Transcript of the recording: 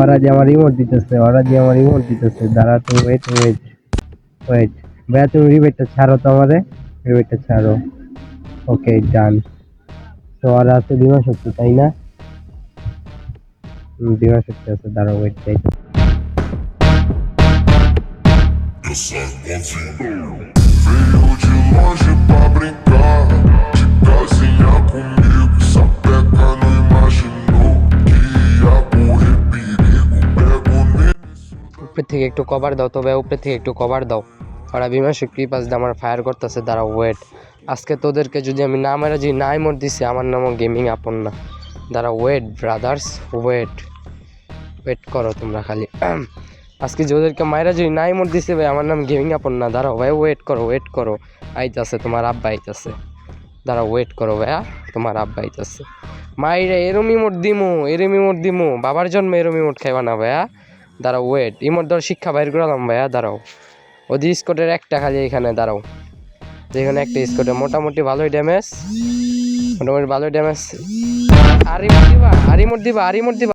ওরা যে আমার রিমোট দিতেছে, দাঁড়া, তুমি ওয়েট ওয়েট ওয়েট। ভাইয়া তুমি রিবেটটা ছাড়ো তো আমারে, রিবেটটা ছাড়ো। ওকে ডান। তো ওরা আছে বিমা শক্তি, তাই না? বিমা শক্তি আছে, দাঁড়াও ওয়েট চাই। Veio de longe pra brincar, de casinha comigo, sapeca não imaginou que ia correr perigo. Pego nele. উপর থেকে একটু কভার দাও তবে, উপর থেকে একটু কভার দাও। ওরা বিমা শক্তি পাশ দিয়ে আমার ফায়ার করতেছে, দাঁড়াও ওয়েট। আজকে তোদেরকে যদি আমি না মারা যে নাই মোট দিছি, আমার নামও গেমিং আপন না। দাঁড়াও ওয়েট ব্রাদার্স, ওয়েট ওয়েট করো তোমরা খালি। আজকে ওদেরকে মায়েরা যদি নাই মোট দিছে ভাই, আমার নাম গেমিং আপন না। দাঁড়াও ভাই, ওয়েট করো আইতাছে তোমার আব্বা আইতাছে। দাঁড়াও ওয়েট করো ভাইয়া, তোমার আব্বা আইতাছে। মাইরে এরম ইমোট দিমু, বাবার জন্মে এরম ইমোট খাইবা না ভাইয়া। দাঁড়াও ওয়েট, ইমোট ধর শিক্ষা বাইর করলাম ভাইয়া, দাঁড়াও। ওদের স্কোটের একটা খালি এখানে, দাঁড়াও। যেখানে একটা স্কোটে মোটামুটি ভালোই ড্যামেজ। আরিমোট দিবা।